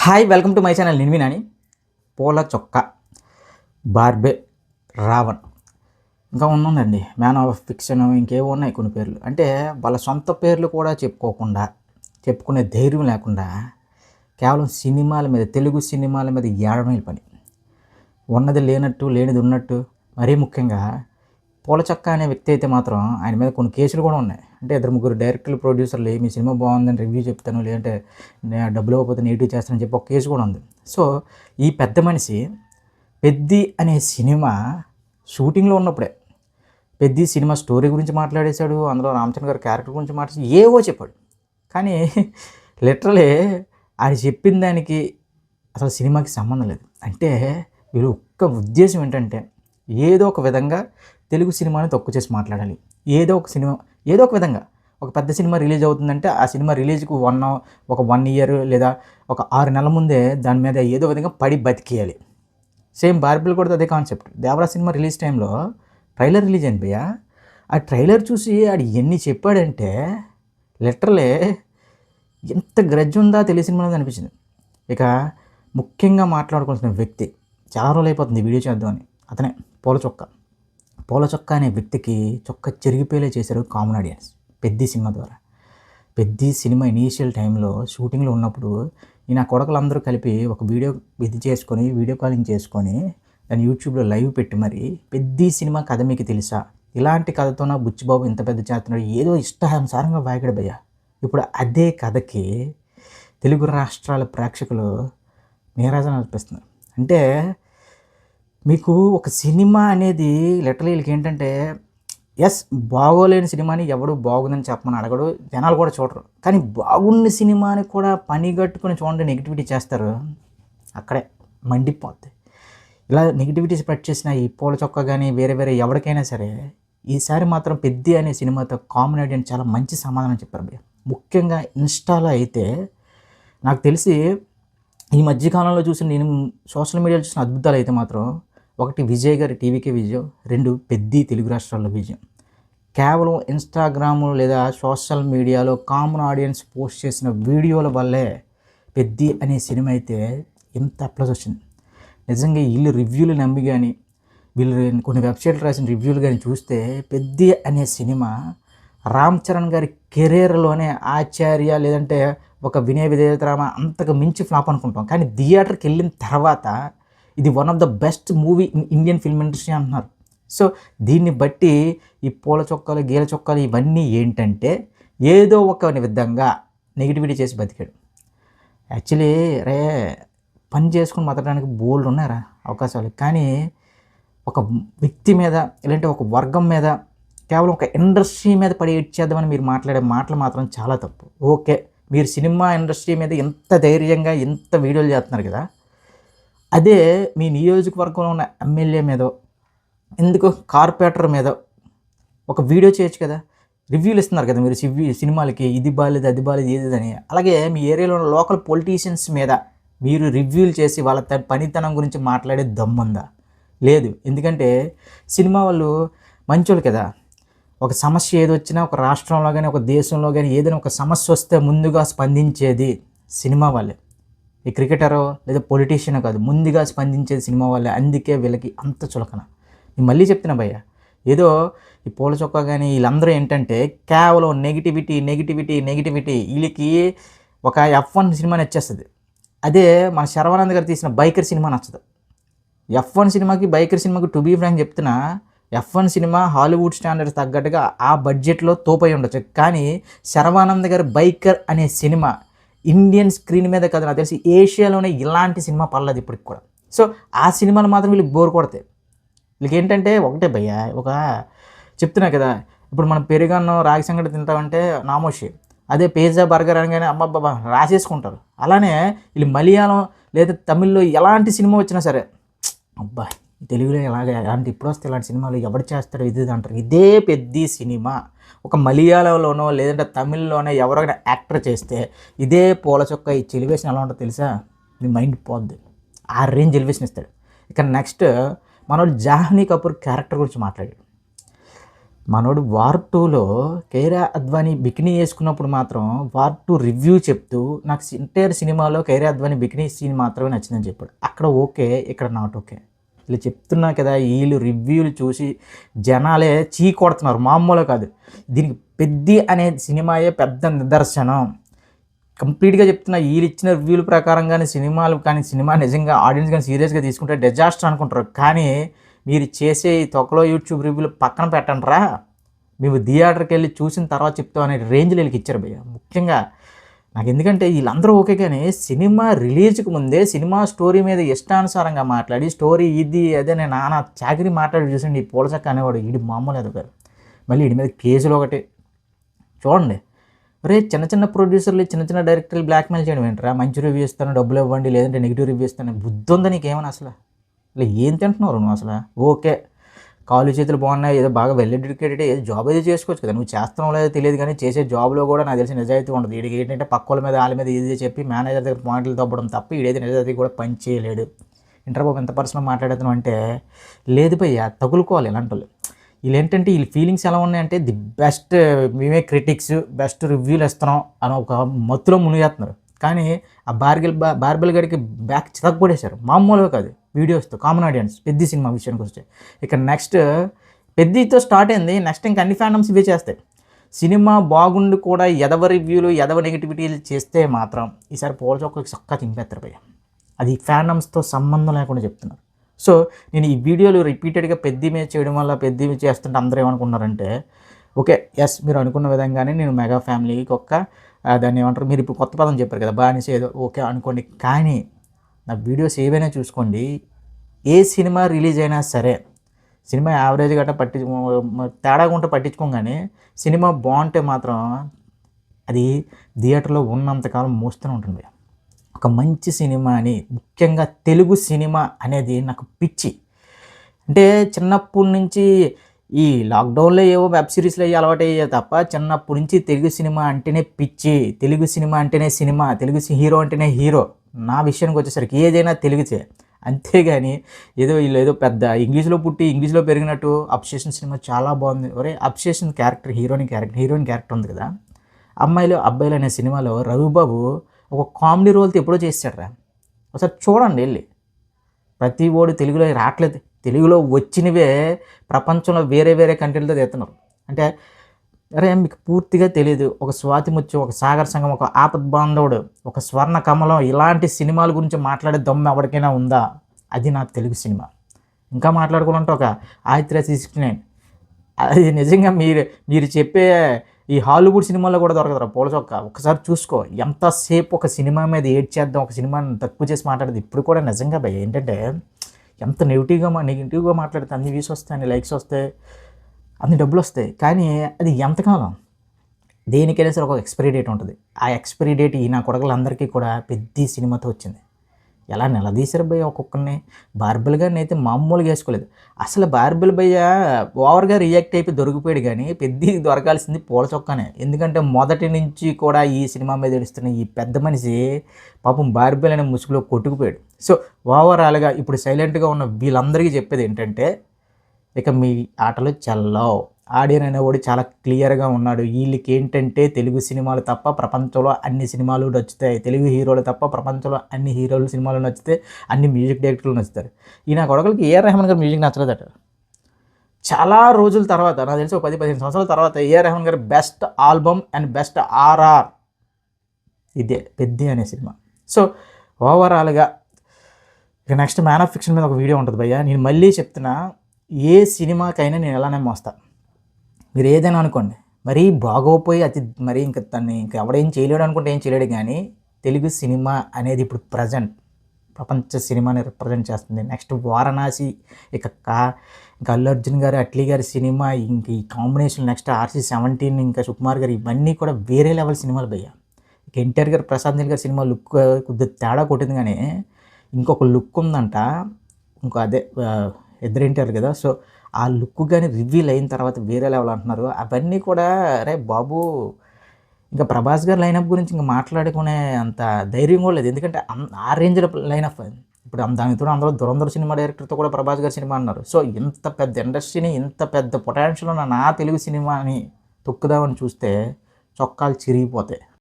Hi welcome to my channel. నేను వినాని. పూల చొక్క, బార్బే, రావణ్, ఇంకా ఉందండి మ్యాన్ ఆఫ్ ఫిక్షన్, ఇంకేవో ఉన్నాయి కొన్ని పేర్లు. అంటే వాళ్ళ సొంత పేర్లు కూడా చెప్పుకోకుండా, చెప్పుకునే ధైర్యం లేకుండా కేవలం సినిమాల మీద, తెలుగు సినిమాల మీద ఏడమేల పని. ఉన్నది లేనట్టు, లేనిది ఉన్నట్టు. మరీ ముఖ్యంగా పూల చొక్క అనే వ్యక్తి అయితే మాత్రం ఆయన మీద కొన్ని కేసులు కూడా ఉన్నాయి. అంటే ఇద్దరు ముగ్గురు డైరెక్టర్లు, ప్రొడ్యూసర్లు మీ సినిమా బాగుందని రివ్యూ చెప్తాను, లేదంటే డబ్బులు ఇవ్వకపోతే నెగిటివ్ చేస్తానని చెప్పి ఒక కేసు కూడా ఉంది. సో ఈ పెద్ద మనిషి పెద్ది అనే సినిమా షూటింగ్లో ఉన్నప్పుడే పెద్ది సినిమా స్టోరీ గురించి మాట్లాడేశాడు, అందులో రామచంద్ర గారి క్యారెక్టర్ గురించి మాట్లాడి ఏవో చెప్పాడు. కానీ లిటరలీ ఆయన చెప్పిన దానికి అసలు సినిమాకి సంబంధం లేదు. అంటే వీళ్ళు ఒక్క ఉద్దేశం ఏంటంటే ఏదో ఒక విధంగా తెలుగు సినిమాని తక్కువ చేసి మాట్లాడాలి. ఏదో ఒక విధంగా ఒక పెద్ద సినిమా రిలీజ్ అవుతుందంటే ఆ సినిమా రిలీజ్కి ఒక 1 ఇయర్ లేదా ఒక 6 నెలల ముందే దాని మీద ఏదో విధంగా పడి బతికేయాలి. సేమ్ బార్బీలు కూడా అదే కాన్సెప్ట్. దేవరా సినిమా రిలీజ్ టైంలో ట్రైలర్ రిలీజ్ అయింది భయ్యా. ఆ ట్రైలర్ చూసి ఆడు ఎన్ని చెప్పాడంటే లిటరలీ ఎంత గ్రడ్జ్ ఉందా తెలుగు సినిమాలో అనిపించింది. ఇక ముఖ్యంగా మాట్లాడుకోవాల్సిన వ్యక్తి, చాలా రోజులు అయిపోతుంది వీడియో చేద్దామని, అతనే పూల చొక్క. పూల చొక్క అనే వ్యక్తికి చొక్క చెరిగిపోయేలా చేశారు కామన్ ఆడియన్స్ పెద్ది సినిమా ద్వారా. పెద్ది సినిమా ఇనీషియల్ టైంలో షూటింగ్లో ఉన్నప్పుడు ఈ నా కొడుకులందరూ కలిపి ఒక వీడియో కాలింగ్ చేసుకొని దాన్ని యూట్యూబ్లో లైవ్ పెట్టి మరి పెద్ది సినిమా కథ మీకు తెలుసా, ఇలాంటి కథతో నా బుచ్చిబాబు ఇంత పెద్ద చేస్తున్నాడు, ఏదో ఇష్టానుసారంగా వాగాడు భయ్య. ఇప్పుడు అదే కథకి తెలుగు రాష్ట్రాల ప్రేక్షకులు నీరాజన అనిపిస్తున్నారు. అంటే మీకు ఒక సినిమా అనేది లిటరలీ వీళ్ళకి ఏంటంటే బాగోలేని సినిమాని ఎవడు బాగుందని చెప్పమని అడగడు, జనాలు కూడా చూడరు. కానీ బాగున్న సినిమాని కూడా పనిగట్టుకుని చూడండి నెగిటివిటీ చేస్తారు, అక్కడే మండిపోద్ది. ఇలా నెగిటివిటీ స్ప్రెడ్ చేసిన ఈ పూల చొక్క కానీ వేరే ఎవరికైనా సరే ఈసారి మాత్రం పెద్ది అనే సినిమాతో కామన్ ఆడియన్స్ చాలా మంచి సమాధానం చెప్పారు భయ్య. ముఖ్యంగా ఇన్స్టాలో అయితే నాకు తెలిసి ఈ మధ్యకాలంలో చూసిన, నేను సోషల్ మీడియాలో చూసిన అద్భుతాలు అయితే మాత్రం 1 విజయ్ గారి టీవీకే విజయం, 2 పెద్ది తెలుగు రాష్ట్రాల్లో విజయం. కేవలం ఇన్స్టాగ్రామ్ లేదా సోషల్ మీడియాలో కామన్ ఆడియన్స్ పోస్ట్ చేసిన వీడియోల వల్లే పెద్ది అనే సినిమా అయితే ఎంత అప్లాజ్ వచ్చింది. నిజంగా వీళ్ళు రివ్యూలు నమ్మి కానీ, వీళ్ళు కొన్ని వెబ్సైట్లు రాసిన రివ్యూలు కానీ చూస్తే పెద్ది అనే సినిమా రామ్ చరణ్ గారి కెరీర్లోనే ఆచార్య లేదంటే ఒక వినయ విధేయతరామ అంతకు మించి ఫ్లాప్ అనుకుంటాం. కానీ థియేటర్కి వెళ్ళిన తర్వాత ఇది one of the best movie in Indian film industry అంటున్నారు. సో దీన్ని బట్టి ఈ పూల చొక్కాలు, గీల చొక్కాలు ఇవన్నీ ఏంటంటే ఏదో ఒక విధంగా నెగిటివిటీ చేసి బతికాడు. యాక్చువల్లీ పని చేసుకుని బతకడానికి బోల్డ్ ఉన్నారా అవకాశాలు. కానీ ఒక వ్యక్తి మీద లేదంటే ఒక వర్గం మీద, కేవలం ఒక ఇండస్ట్రీ మీద పడి ఇచ్చేద్దామని మీరు మాట్లాడే మాటలు మాత్రం చాలా తప్పు. ఓకే, మీరు సినిమా ఇండస్ట్రీ మీద ఎంత ధైర్యంగా ఎంత వీడియోలు చేస్తున్నారు కదా, అదే మీ నియోజకవర్గంలో ఉన్న ఎమ్మెల్యే మీదో, ఎందుకు కార్పొరేటర్ మీద ఒక వీడియో చేయొచ్చు కదా. రివ్యూలు ఇస్తున్నారు కదా మీరు సినిమాలకి, ఇది బాలేదు అది బాలేదు ఏది అని. అలాగే మీ ఏరియాలో ఉన్న లోకల్ పొలిటీషియన్స్ మీద మీరు రివ్యూలు చేసి వాళ్ళ పనితనం గురించి మాట్లాడే దమ్ముందా? లేదు. ఎందుకంటే సినిమా వాళ్ళు మంచోళ్ళు కదా. ఒక సమస్య ఏది వచ్చినా ఒక రాష్ట్రంలో కానీ ఒక దేశంలో కానీ ఏదైనా ఒక సమస్య వస్తే ముందుగా స్పందించేది సినిమా వాళ్ళే. ఈ క్రికెటరో లేదా పొలిటీషియనో కాదు, ముందుగా స్పందించేది సినిమా వాళ్ళే. అందుకే వీళ్ళకి అంత చులకన. నేను మళ్ళీ చెప్తున్నా భయ్య, ఏదో ఈ పూల చొక్కా కానీ వీళ్ళందరూ ఏంటంటే కేవలం నెగిటివిటీ. వీళ్ళకి ఒక F1 సినిమా నచ్చేస్తుంది, అదే మన శర్వానంద్ గారు తీసిన బైకర్ సినిమా నచ్చదు. F1 సినిమాకి బైకర్ సినిమాకి టు బీ ఫ్రాంక్ చెప్తున్నా, F1 సినిమా హాలీవుడ్ స్టాండర్డ్స్ తగ్గట్టుగా ఆ బడ్జెట్లో తోపై ఉండొచ్చు. కానీ శర్వానంద్ గారి బైకర్ అనే సినిమా ఇండియన్ స్క్రీన్ మీద కదా, నాకు తెలిసి ఏషియాలోనే ఇలాంటి సినిమా పర్లేదు ఇప్పటికి కూడా. సో ఆ సినిమాలు మాత్రం వీళ్ళకి బోర్ కొడతాయి. వీళ్ళకి ఏంటంటే ఒకటే భయ్య, ఒక చెప్తున్నా కదా, ఇప్పుడు మనం పెరుగన్నం రాగి సంగటి తింటామంటే నామోషి, అదే పిజ్జా బర్గర్ అనగానే అమ్మబ్బా రాసేసుకుంటారు. అలానే వీళ్ళు మలయాళం లేదా తమిళ్లో ఎలాంటి సినిమా వచ్చినా సరే, అబ్బా తెలుగులో ఎలాంటి ఇప్పుడు వస్తే ఇలాంటి సినిమాలు ఎవరు చేస్తాడో ఇది అంటారు. ఇదే పెద్ద సినిమా ఒక మలయాళంలోనో లేదంటే తమిళ్లోనో ఎవరైనా యాక్టర్ చేస్తే ఇదే పూల చొక్క ఈ ఎలివేషన్ ఎలా ఉంటుందో తెలుసా? మీ మైండ్ పోద్ది. ఆ రేంజ్ ఎలివేషన్ ఇస్తాడు. ఇక నెక్స్ట్ మనోడు జాహ్నవి కపూర్ క్యారెక్టర్ గురించి మాట్లాడాడు. మనోడు వార్ 2లో కైరా అద్వానీ బికినీ వేసుకున్నప్పుడు మాత్రం వార్ 2 రివ్యూ చెప్తూ నాకు ఎంటైర్ సినిమాలో కైరా అద్వానీ బికినీ సీన్ మాత్రమే నచ్చిందని చెప్పాడు. అక్కడ ఓకే, ఇక్కడ నాట్ ఓకే. ఇలా చెప్తున్నా కదా, వీళ్ళు రివ్యూలు చూసి జనాలే చీ కొడుతున్నారు, మామూలు కాదు. దీనికి పెద్ది అనే సినిమాయే పెద్ద నిదర్శనం. కంప్లీట్గా చెప్తున్నా, వీళ్ళు ఇచ్చిన రివ్యూల ప్రకారంగానే సినిమాలు కానీ సినిమా నిజంగా ఆడియన్స్ కానీ సీరియస్గా తీసుకుంటే డిజాస్టర్ అనుకుంటారు. కానీ మీరు చేసే ఈ తొక్కలో యూట్యూబ్ రివ్యూలు పక్కన పెట్టండి రా, మేము థియేటర్కి వెళ్ళి చూసిన తర్వాత చెప్తాం అనే రేంజ్లో వీళ్ళకి ఇచ్చారు భయ్య. ముఖ్యంగా నాకు ఎందుకంటే వీళ్ళందరూ ఓకే, కానీ సినిమా రిలీజ్కి ముందే సినిమా స్టోరీ మీద ఇష్టానుసారంగా మాట్లాడి స్టోరీ ఇది అదే నేను నాన్న చాకరీ మాట్లాడి చూసండి. ఈ పూలచక్క అనేవాడు వీడి మామూలు ఎదగారు. మళ్ళీ వీడి మీద కేసులు ఒకటి చూడండి. రే చిన్న చిన్న ప్రొడ్యూసర్లు చిన్న చిన్న డైరెక్టర్లు బ్లాక్మెయిల్ చేయడం ఏంటరా, మంచి రివ్యూ ఇస్తాను డబ్బులు ఇవ్వండి, లేదంటే నెగిటివ్ రివ్యూ ఇస్తాను. బుద్ధి ఉందా నీకేమని అసలు? ఇలా ఏం తింటున్నారు నువ్వు అసలు? ఓకే, కాళ్ళు చేతులు బాగున్నాయి, ఏదో బాగా వెల్ ఎడ్యుకేటెడ్, ఏదో జాబ్ అయితే చేసుకోవచ్చు కదా. నువ్వు చేస్తావు లేదో తెలియదు, కానీ చేసే జాబ్లో కూడా నాకు తెలిసి నిజాయితీ ఉండదు. వీడికి ఏంటంటే పక్క వాళ్ళ మీద వాళ్ళ మీద ఇది చెప్పి మేనేజర్ దగ్గర పాయింట్లు తప్పడం తప్ప వీడైతే నిజాయితీ కూడా పని చేయలేడు. ఇంటర్ బాబు ఎంత పర్సనల్ మాట్లాడుతున్నావు అంటే, లేదు భయ్య తగులుకోవాలి ఇలాంటి వాళ్ళు. వీళ్ళు ఏంటంటే వీళ్ళ ఫీలింగ్స్ ఎలా ఉన్నాయంటే ది బెస్ట్, మేమే క్రిటిక్స్ బెస్ట్ రివ్యూలు ఇస్తున్నాం అని ఒక మత్తులో మునిగేస్తున్నారు. కానీ ఆ బార్బెల్ గడికి బ్యాక్ చితక్కొడేశారు, మామూలుగా కాదు. వీడియోస్తో కామన్ ఆడియన్స్ పెద్ద సినిమా విషయానికి వస్తే ఇక నెక్స్ట్ పెద్దతో స్టార్ట్ అయింది. నెక్స్ట్ ఇంకా అన్ని ఫ్యాండమ్స్ ఇవే చేస్తాయి. సినిమా బాగుండి కూడా ఎదవ రివ్యూలు ఎదవ నెగిటివిటీలు చేస్తే మాత్రం ఈసారి పోల్చొక్క చొక్కా చింపేస్తారు భయ్య. అది ఫ్యాండమ్స్తో సంబంధం లేకుండా చెప్తున్నారు. సో నేను ఈ వీడియోలు రిపీటెడ్గా పెద్ద మీద చేయడం వల్ల పెద్ద మీద చేస్తుంటే అందరూ ఏమనుకున్నారంటే, ఓకే ఎస్ మీరు అనుకున్న విధంగానే నేను మెగా ఫ్యామిలీకి దాన్ని ఏమంటారు, మీరు ఇప్పుడు కొత్త పదం చెప్పారు కదా బాగా ఏదో ఓకే అనుకోండి. కానీ నా వీడియోస్ ఏవైనా చూసుకోండి, ఏ సినిమా రిలీజ్ అయినా సరే సినిమా యావరేజ్ గట్రా తేడాగా ఉంటే పట్టించుకోగానే సినిమా బాగుంటే మాత్రం అది థియేటర్లో ఉన్నంతకాలం మోస్తూనే ఉంటుంది. ఒక మంచి సినిమా అని, ముఖ్యంగా తెలుగు సినిమా అనేది నాకు పిచ్చి. అంటే చిన్నప్పటి నుంచి ఈ లాక్డౌన్లో ఏవో వెబ్ సిరీస్లు అయ్యి అలవాటు అయ్యే తప్ప చిన్నప్పటి నుంచి తెలుగు సినిమా అంటేనే పిచ్చి, తెలుగు సినిమా అంటేనే సినిమా, తెలుగు హీరో అంటేనే హీరో. నా విషయానికి వచ్చేసరికి ఏదైనా తెలుగుతే, అంతేగాని ఏదో వీళ్ళు ఏదో పెద్ద ఇంగ్లీష్లో పుట్టి ఇంగ్లీష్లో పెరిగినట్టు. అబ్సెషన్ సినిమా చాలా బాగుంది. ఒరే అబ్సెషన్ క్యారెక్టర్ హీరోయిన్ క్యారెక్టర్ ఉంది కదా, అమ్మాయిలు అబ్బాయిలు అనే సినిమాలో రవిబాబు ఒక కామెడీ రోల్తో ఎప్పుడో చేశాడురా. ఒకసారి చూడండి వెళ్ళి. ప్రతి ఓడు తెలుగులో రావట్లేదు, తెలుగులో వచ్చినవే ప్రపంచంలో వేరే వేరే కంట్రీలతో తెస్తున్నారు. అంటే అరే మీకు పూర్తిగా తెలియదు. ఒక స్వాతి ముత్యం, ఒక సాగర్ సంఘం, ఒక ఆపద్ బాంధవుడు, ఒక స్వర్ణ కమలం, ఇలాంటి సినిమాల గురించి మాట్లాడే దమ్ము ఎవరికైనా ఉందా? అది నా తెలుగు సినిమా. ఇంకా మాట్లాడుకోవాలంటే ఒక ఆయిత్ర 69. అది నిజంగా మీరు చెప్పే ఈ హాలీవుడ్ సినిమాలో కూడా దొరకదురా పోలచొక్క. ఒకసారి చూసుకో, ఎంతసేపు ఒక సినిమా మీద ఏడ్ చేద్దాం, ఒక సినిమాని తక్కువ చేసి మాట్లాడేది. ఇప్పుడు కూడా నిజంగా భయ ఏంటంటే ఎంత నెగిటివ్గా మాట్లాడితే అన్ని వ్యూస్ వస్తాయి, అన్ని లైక్స్ వస్తాయి, అన్ని డబ్బులు వస్తాయి. కానీ అది ఎంతకాలం? దేనికైనా సరే ఒక ఎక్స్పైరీ డేట్ ఉంటుంది. ఆ ఎక్స్పైరీ డేట్ ఈ నా కొడుకులందరికీ కూడా పెద్ద సినిమాతో వచ్చింది. ఎలా నిలదీశారు భయ్య ఒక్కొక్కరిని. బార్బెల్ గారిని అయితే మామూలుగా వేసుకోలేదు. అసలు బార్బెల్ భయ్య ఓవర్గా రియాక్ట్ అయిపోయి దొరికిపోయాడు, కానీ పెద్ద దొరకాల్సింది పూల చొక్కానే. ఎందుకంటే మొదటి నుంచి కూడా ఈ సినిమా మీద ఏడుస్తున్న ఈ పెద్ద మనిషి పాపం బార్బెల్ అనే ముసుగులో కొట్టుకుపోయాడు. సో ఓవరాల్గా ఇప్పుడు సైలెంట్గా ఉన్న వీళ్ళందరికీ చెప్పేది ఏంటంటే, ఇక మీ ఆటలు చల్లవు. ఆడియన్ అనేవాడు చాలా క్లియర్గా ఉన్నాడు. వీళ్ళకి ఏంటంటే తెలుగు సినిమాలు తప్ప ప్రపంచంలో అన్ని సినిమాలు నచ్చుతాయి, తెలుగు హీరోలు తప్ప ప్రపంచంలో అన్ని హీరోలు సినిమాలు నచ్చితే అన్ని మ్యూజిక్ డైరెక్టర్లు నచ్చుతారు. ఈ నా కొడుకులకి ఏఆర్ రెహమాన్ గారు మ్యూజిక్ నచ్చలేదట. చాలా రోజుల తర్వాత, నాకు తెలిసి 10-15 సంవత్సరాల తర్వాత ఏఆర్ రెహమాన్ గారు best album and best RR ఇదే పెద్ది అనే సినిమా. సో ఓవరాల్గా ఇక నెక్స్ట్ మ్యాన్ ఆఫ్ ఫిక్షన్ మీద ఒక వీడియో ఉంటుంది భయ్య. నేను మళ్ళీ చెప్తున్నా, ఏ సినిమాకైనా నేను ఎలానే మోస్తా. మీరు ఏదైనా అనుకోండి, మరీ బాగోపోయి మరి ఇంకా తన్ని ఇంకా ఎవడేం చేయలేడు అనుకుంటే ఏం చేయలేడు. కానీ తెలుగు సినిమా అనేది ఇప్పుడు ప్రజెంట్ ప్రపంచ సినిమాని రిప్రజెంట్ చేస్తుంది. నెక్స్ట్ వారణాసి, ఇంకా అల్లు అర్జున్ గారు అట్లీ గారి సినిమా, ఇంక ఈ కాంబినేషన్ నెక్స్ట్ RC-17, ఇంకా సుకుమార్ గారు, ఇవన్నీ కూడా వేరే లెవెల్ సినిమాలు భయ్య. ఇక ఎన్టీఆర్ గారు ప్రశాంత్ నీల్ గారి సినిమా లుక్ కొద్దిగా తేడా కొట్టింది, కానీ ఇంకొక లుక్ ఉందంట. ఇంకో అదే ఇద్దరు ఎన్టీఆర్ కదా, సో ఆ లుక్ కానీ రివీల్ అయిన తర్వాత వేరే లెవెల్ అంటున్నారు. అవన్నీ కూడా అరే బాబు, ఇంకా ప్రభాస్ గారి లైనప్ గురించి ఇంకా మాట్లాడుకునే అంత ధైర్యం కూడా లేదు. ఎందుకంటే ఆ రేంజ్లో లైనప్ ఇప్పుడు దానితో అందరూ దురంధర్ సినిమా డైరెక్టర్తో కూడా ప్రభాస్ గారి సినిమా అన్నారు. సో ఇంత పెద్ద ఇండస్ట్రీని, ఇంత పెద్ద పొటెన్షియల్ ఉన్న నా తెలుగు సినిమాని తొక్కుదామని చూస్తే చొక్కాలు చిరిగిపోతాయి.